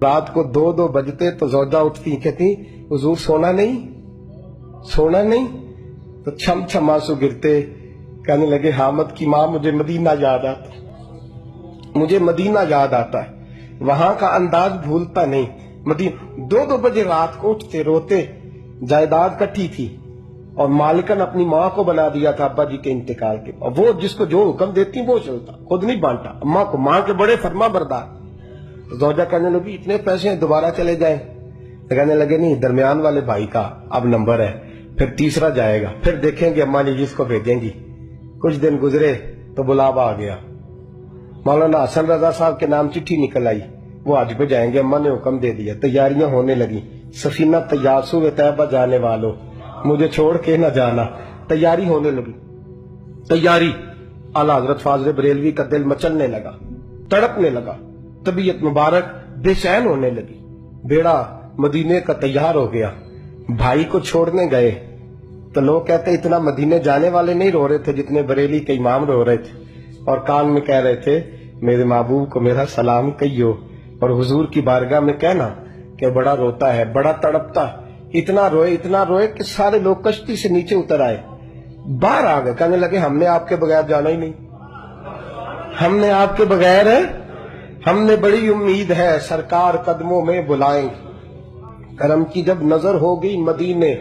رات کو 2 بجتے تو زوجہ اٹھتی کہتی حضور سونا نہیں تو چھم چھم آنسو گرتے کہنے لگے حامد کی ماں مجھے مدینہ یاد آتا ہے وہاں کا انداز بھولتا نہیں 2 بجے رات کو اٹھتے روتے جائیداد کٹھی تھی اور مالکن اپنی ماں کو بنا دیا تھا ابا جی کے انتقال کے اور وہ جس کو جو حکم دیتی وہ چلتا خود نہیں بانٹا اماں کو ماں کے بڑے فرما بردار زوجہ کہنے لگی اتنے پیسے ہیں دوبارہ چلے جائیں تو کہنے لگے نہیں درمیان والے بھائی کا اب نمبر ہے پھر تیسرا جائے گا پھر دیکھیں گے اماں جی جس کو بھیجیں گی کچھ دن گزرے تو بلاوا آ گیا مولانا حسن رضا صاحب کے نام چٹھی نکل آئی وہ حج پہ جائیں گے اماں نے حکم دے دیا تیاریاں ہونے لگی سفینہ تیاسو طیبہ جانے والوں مجھے چھوڑ کے نہ جانا تیاری ہونے لگی تیاری اعلیٰ حضرت فاضل بریلوی کا دل مچلنے لگا تڑپنے لگا طبیعت مبارک بے چین ہونے لگی بیڑا مدینے کا تیار ہو گیا بھائی کو چھوڑنے گئے تو لوگ کہتے اتنا مدینے جانے والے نہیں رو رہے تھے جتنے بریلی کے امام رو رہے تھے اور کان میں کہہ رہے تھے میرے محبوب کو میرا سلام کہیو اور حضور کی بارگاہ میں کہنا کہ بڑا روتا ہے بڑا تڑپتا اتنا روئے کہ سارے لوگ کشتی سے نیچے اتر آئے باہر آ گئے کہنے لگے ہم نے آپ کے بغیر جانا ہی نہیں ہم نے آپ کے بغیر ہم نے بڑی امید ہے سرکار قدموں میں بلائیں کرم کی جب نظر ہوگی مدینے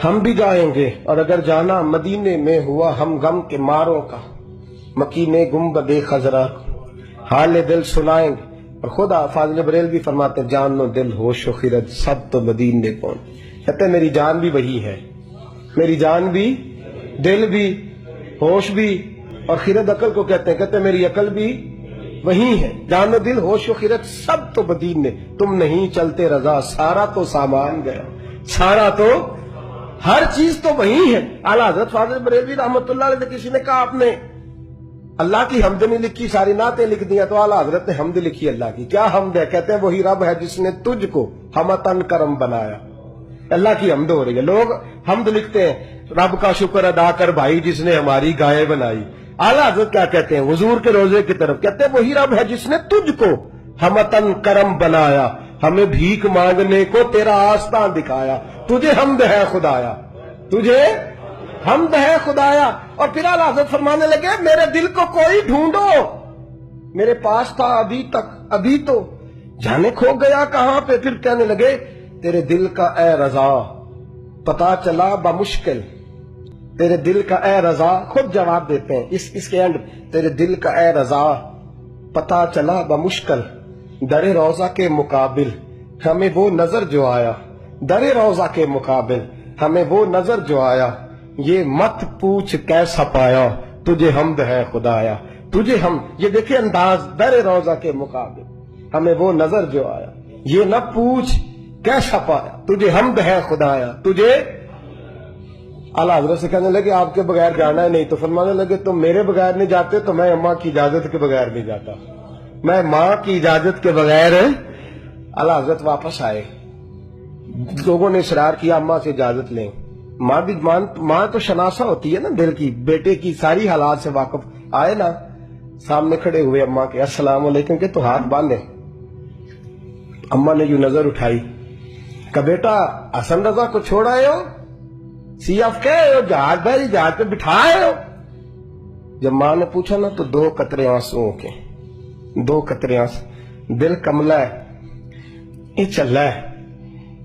ہم بھی جائیں گے اور اگر جانا مدینے میں ہوا ہم غم کے ماروں کا مکینے گنبد خضرا حال دل سنائیں گے اور خدا فاضل بریلوی فرماتے جان و دل ہوش و خرد سب تو مدینے پہنچ کہتے ہیں میری جان بھی وہی ہے میری جان بھی دل بھی ہوش بھی اور خرد عقل کو کہتے ہیں میری عقل بھی وہی ہے جان و دل ہوش و خرد سب تو مدینے تم نہیں چلتے رضا سارا تو سامان گیا سارا تو ہر چیز تو وہی ہے اعلیٰ حضرت فاضل بریلوی رحمت اللہ علیہ کسی نے کہا آپ نے اللہ کی حمد نہیں لکھی ساری نعتیں لکھ دیا تو اعلیٰ حضرت نے حمد لکھی اللہ کی کیا حمد ہے کہتے ہیں وہی رب ہے جس نے تجھ کو ہمتن کرم بنایا اللہ کی حمد ہو رہی ہے لوگ حمد لکھتے ہیں رب کا شکر ادا کر بھائی جس نے ہماری گائے بنائی اعلیٰ حضرت کیا کہتے ہیں حضور کے روزے کی طرف کہتے ہیں وہی رب ہے جس نے تجھ کو ہمتن کرم بنایا ہمیں بھیک مانگنے کو تیرا آستان دکھایا تجھے حمد ہے خدایا تجھے حمد ہے خدایا اور پھر اعلیٰ حضرت فرمانے لگے میرے دل کو کوئی ڈھونڈو میرے پاس تھا ابھی تک ابھی تو جانے کھو گیا کہاں پہ پھر کہنے لگے تیرے دل کا اے رضا پتا چلا بمشکل تیرے دل کا اے رضا خود جواب دیتے ہیں اس کے اینڈ تیرے دل کا اے رضا پتا چلا بمشکل در روضہ کے مقابل ہمیں وہ نظر جو آیا در روضہ کے مقابل ہمیں وہ نظر جو آیا یہ مت پوچھ کیسا پایا تجھے حمد ہے خدایا تجھے ہم یہ دیکھیں انداز در روضہ کے مقابل ہمیں وہ نظر جو آیا یہ نہ پوچھ کیسا پایا تجھے حمد ہے خدایا تجھے اعلیٰ حضرت سے کہنے لگے آپ کے بغیر جانا ہے نہیں تو فرمانے لگے تم میرے بغیر نہیں جاتے تو میں اماں کی اجازت کے بغیر نہیں جاتا میں ماں کی اجازت کے بغیر اعلیٰ حضرت واپس آئے لوگوں نے اصرار کیا اماں سے اجازت لیں ماں تو شناسا ہوتی ہے نا دل کی بیٹے کی ساری حالات سے واقف آئے نا سامنے کھڑے ہوئے اماں کے السلام علیکم کہ تو ہاتھ باندھے اماں نے یوں نظر اٹھائی کہ بیٹا حسن رضا کو چھوڑ آئے ہو سی آف کے جہاز بھائی جہاز پہ بٹھائے ہو جب ماں نے پوچھا نا تو 2 قطرے آنسو کے 2 قطرے آنسو دل کملا ہے یہ چل رہا ہے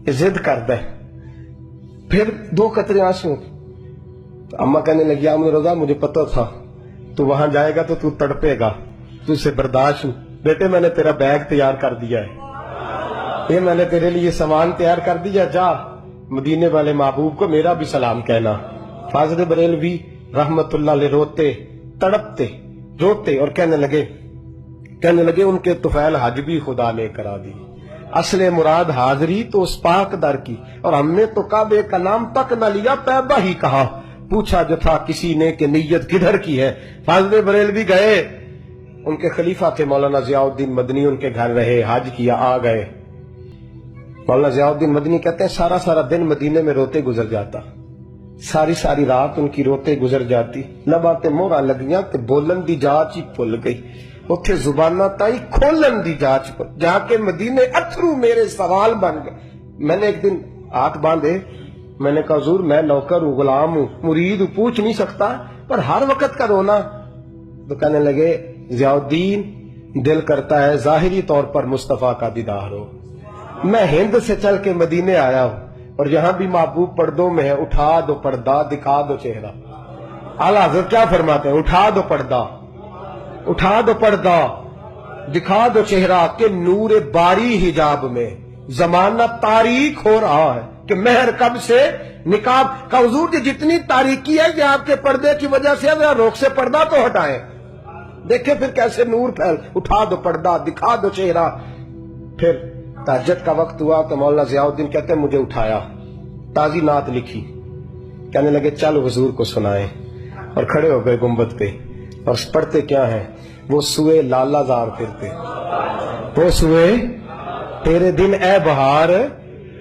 یہ ضد کرتا ہے پھر 2 قطرے آنسو اماں کہنے لگی احمد رضا مجھے پتہ تھا تو وہاں جائے گا تو تو تڑپے گا تو اسے برداشت بیٹے میں نے تیرا بیگ تیار کر دیا ہے یہ میں نے تیرے لیے سامان تیار کر دیا جا مدینے والے محبوب کو میرا بھی سلام کہنا فاضل بریلوی رحمت اللہ علیہ روتے تڑپتے روتے اور کہنے لگے ان کے طفیل حج بھی خدا نے کرا دی اصل مراد حاضری تو اس پاک در کی اور ہم نے تو کعبے کا نام تک نہ لیا طیبہ ہی کہا پوچھا جو تھا کسی نے کہ نیت کدھر کی ہے فاضل بریلوی گئے ان کے خلیفہ تھے مولانا ضیاء الدین مدنی ان کے گھر رہے حج کیا آ گئے مولانا ضیاء الدین مدنی کہتے ہیں سارا دن مدینے میں روتے گزر جاتا ساری رات ان کی روتے گزر جاتی لباں تے مورا لگیاں تے بولن دی جاچ ہی بھول گئی اتھے زبانہ تائی کھولن دی جاچ پر جا کے مدینے اتھرو میرے سوال بن گئے. میں نے ایک دن ہاتھ باندھے, میں نے کہا حضور میں نوکر ہوں, غلام ہوں, مرید ہوں, پوچھ نہیں سکتا, پر ہر وقت کا رونا. تو کہنے لگے ضیاء الدین دل کرتا ہے ظاہری طور پر مصطفیٰ کا دیدار ہو. میں ہند سے چل کے مدینے آیا ہوں اور یہاں بھی محبوب پردوں میں ہے, اٹھا دو پردہ دکھا دو چہرہ. اعلیٰ حضرت کیا فرماتے ہیں؟ اٹھا دو پردہ, اٹھا دو پردہ دکھا دو چہرہ کہ نور باری حجاب میں زمانہ تاریک ہو رہا ہے کہ مہر کب سے نقاب کا. حضور جی جتنی تاریکی ہے یہ آپ کے پردے کی وجہ سے, ذرا روک سے پردہ تو ہٹائیں, دیکھیں پھر کیسے نور پھیل. اٹھا دو پردہ دکھا دو چہرہ. پھر تہجد کا وقت ہوا تو مولانا ضیاء الدین کہتے ہیں مجھے اٹھایا, تازی نعت لکھی, کہنے لگے چل حضور کو سنائیں, اور کھڑے ہو گئے گنبد پہ اور پڑھتے کیا ہیں؟ وہ سوئے لالا زار پھرتے, وہ سوئے تیرے دن اے بہار.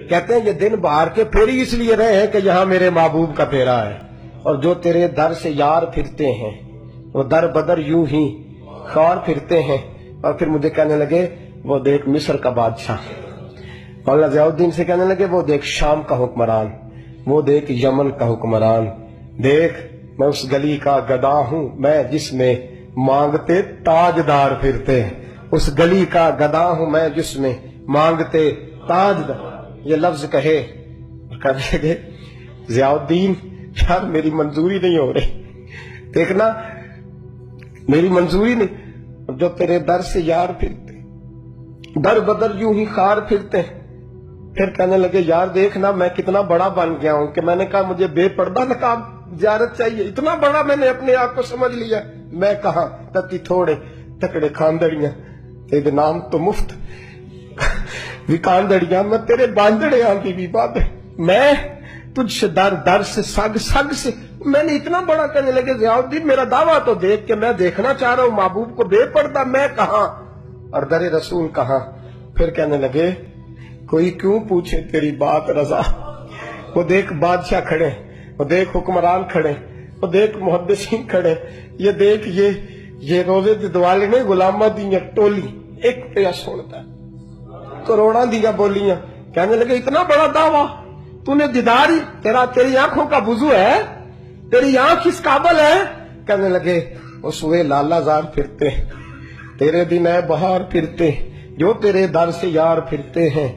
کہتے ہیں یہ دن بہار کے پھیری اس لیے رہے ہیں کہ یہاں میرے محبوب کا پھیرا ہے, اور جو تیرے در سے یار پھرتے ہیں وہ در بدر یوں ہی خار پھرتے ہیں. اور پھر مجھے کہنے لگے وہ دیکھ مصر کا بادشاہ. مولانا ضیاء الدین سے کہنے لگے وہ دیکھ شام کا حکمران, وہ دیکھ یمن کا حکمران. دیکھ میں اس گلی کا گدا ہوں میں جس میں مانگتے تاجدار پھرتے ہیں, اس گلی کا گدا ہوں میں جس میں مانگتے تاجدار. یہ لفظ کہے کہنے لگے ضیاء الدین یار میری منظوری نہیں ہو رہی, دیکھنا میری منظوری نہیں. جو تیرے در سے یار پھرتے در بدر یوں ہی خار پھرتے ہیں. پھر کہنے لگے یار دیکھنا میں کتنا بڑا بن گیا ہوں کہ میں نے کہا مجھے بے پردہ نقاب زیارت چاہیے, اتنا بڑا میں نے اپنے آپ کو سمجھ لیا. میں کہاں تتی تھوڑے تکڑے کھاندڑیاں تیرے نام تو مفت بھی کاندڑیاں, میں تیرے باندڑے آندھی بھی بات ہے, میں تجھ سے در در سے سگ سگ سے. میں نے اتنا بڑا کہنے لگے ضیاء الدین میرا دعویٰ تو دیکھ کہ میں دیکھنا چاہ رہا ہوں محبوب کو بے پردہ, میں کہاں اور در رسول کہاں. پھر کہنے لگے کوئی کیوں پوچھے تیری بات رضا. وہ دیکھ بادشاہ کھڑے, وہ دیکھ حکمران کھڑے, وہ دیکھ محدثین کھڑے, یہ دیکھ یہ روزے دی دوالے نے غلامہ دی ٹولی ایک پہ سنتا ہے کروڑاں دیا بولیاں. کہنے لگے اتنا بڑا دعویٰ تو نے دیداری تیری آنکھوں کا وضو ہے, تیری آنکھ اس قابل ہے. کہنے لگے وہ سوئے لالا زار پھرتے تیرے دن اے بہار پھرتے, جو تیرے در سے یار پھرتے ہیں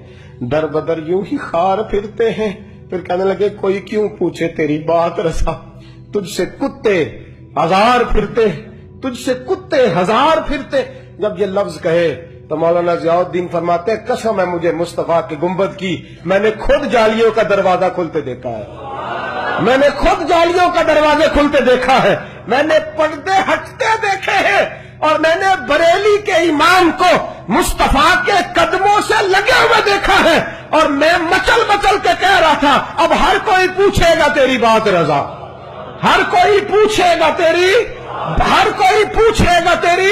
در بدر یوں ہی خار پھرتے ہیں. پھر کہنے لگے کوئی کیوں پوچھے تیری بات رسا, تجھ سے کتے ہزار پھرتے, تجھ سے کتے ہزار پھرتے. جب یہ لفظ کہے تو مولانا ضیاء الدین فرماتے ہیں قسم ہے مجھے مصطفیٰ کے گنبد کی, میں نے خود جالیوں کا دروازہ کھلتے دیکھا ہے, میں نے خود جالیوں کا دروازے کھلتے دیکھا ہے, میں نے پردے ہٹتے دیکھے ہیں, اور میں نے بریلی کے امام کو مصطفیٰ کے قدموں سے لگے ہوئے دیکھا ہے. اور میں مچل مچل کے کہہ رہا تھا اب ہر کوئی پوچھے گا تیری بات رضا, ہر کوئی پوچھے گا تیری, ہر کوئی پوچھے گا تیری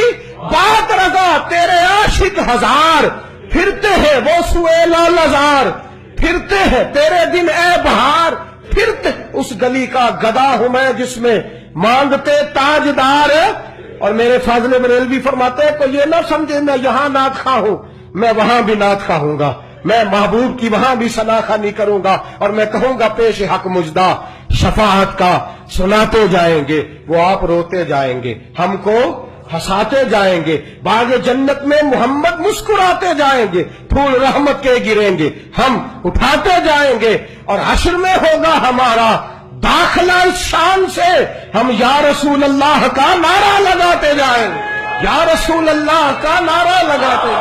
بات رضا. تیرے عاشق ہزار پھرتے ہیں وہ سوئے لالزار پھرتے ہیں, تیرے دن اے بہار پھرتے, اس گلی کا گدا ہوں میں جس میں مانگتے تاجدار. اور میرے فاضل بریلوی فرماتے ہیں کوئی یہ نہ سمجھے میں یہاں نعت خواہ ہوں, میں وہاں بھی نعت خواہ ہوں گا, میں محبوب کی وہاں بھی ثنا خوانی کروں گا, اور میں کہوں گا پیش حق مجدہ شفاعت کا سناتے جائیں گے, وہ آپ روتے جائیں گے, ہم کو ہنساتے جائیں گے, باغ جنت میں محمد مسکراتے جائیں گے, پھول رحمت کے گریں گے, ہم اٹھاتے جائیں گے, اور حشر میں ہوگا ہمارا داخلہ اس شان سے, ہم یا رسول اللہ کا نعرہ لگاتے جائیں گے, یا رسول اللہ کا نعرہ لگاتے